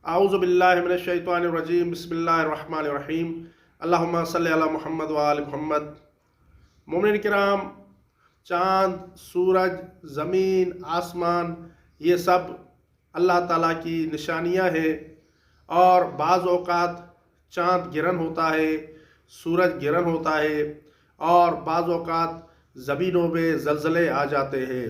اعوذ باللہ من الشیطان الرجیم بسم اللہ الرحمن الرحیم اللہم صلی علی محمد وآل محمد۔ مومنین کرام، چاند، سورج، زمین، آسمان، یہ سب اللہ تعالیٰ کی نشانیاں ہیں، اور بعض اوقات چاند گرہن ہوتا ہے، سورج گرہن ہوتا ہے، اور بعض اوقات زمینوں میں زلزلے آ جاتے ہیں۔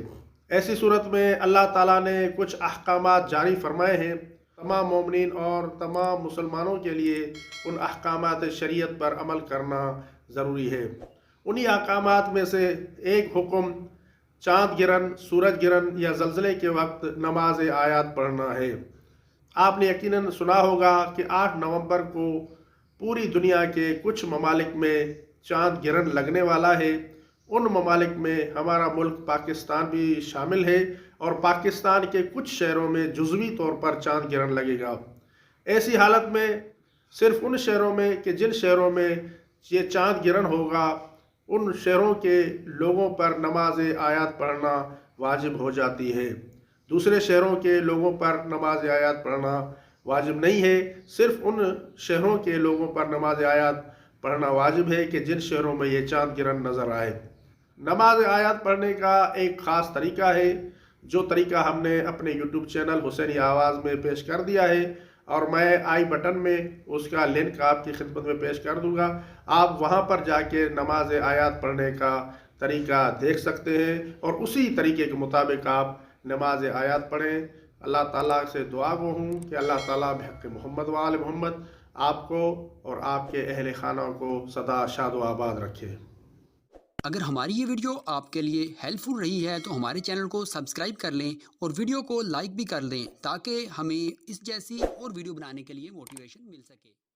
ایسی صورت میں اللہ تعالیٰ نے کچھ احکامات جاری فرمائے ہیں۔ تمام مومنین اور تمام مسلمانوں کے لیے ان احکامات شریعت پر عمل کرنا ضروری ہے۔ انہی احکامات میں سے ایک حکم چاند گرہن، سورج گرہن یا زلزلے کے وقت نماز آیات پڑھنا ہے۔ آپ نے یقیناً سنا ہوگا کہ 8 نومبر کو پوری دنیا کے کچھ ممالک میں چاند گرہن لگنے والا ہے۔ ان ممالک میں ہمارا ملک پاکستان بھی شامل ہے، اور پاکستان کے کچھ شہروں میں جزوی طور پر چاند گرہن لگے گا۔ ایسی حالت میں صرف ان شہروں میں کہ جن شہروں میں یہ چاند گرہن ہوگا، ان شہروں کے لوگوں پر نماز آیات پڑھنا واجب ہو جاتی ہے۔ دوسرے شہروں کے لوگوں پر نماز آیات پڑھنا واجب نہیں ہے۔ صرف ان شہروں کے لوگوں پر نماز آیات پڑھنا واجب ہے کہ جن شہروں میں یہ چاند گرہن نظر آئے۔ نماز آیات پڑھنے کا ایک خاص طریقہ ہے، جو طریقہ ہم نے اپنے یوٹیوب چینل حسینی آواز میں پیش کر دیا ہے، اور میں آئی بٹن میں اس کا لنک آپ کی خدمت میں پیش کر دوں گا۔ آپ وہاں پر جا کے نماز آیات پڑھنے کا طریقہ دیکھ سکتے ہیں، اور اسی طریقے کے مطابق آپ نماز آیات پڑھیں۔ اللہ تعالیٰ سے دعا گو ہوں کہ اللہ تعالیٰ بحق محمد وآل محمد آپ کو اور آپ کے اہل خانہ کو سدا شاد و آباد رکھے۔ اگر ہماری یہ ویڈیو آپ کے لیے ہیلپ فل رہی ہے تو ہمارے چینل کو سبسکرائب کر لیں اور ویڈیو کو لائک بھی کر دیں، تاکہ ہمیں اس جیسی اور ویڈیو بنانے کے لیے موٹیویشن مل سکے۔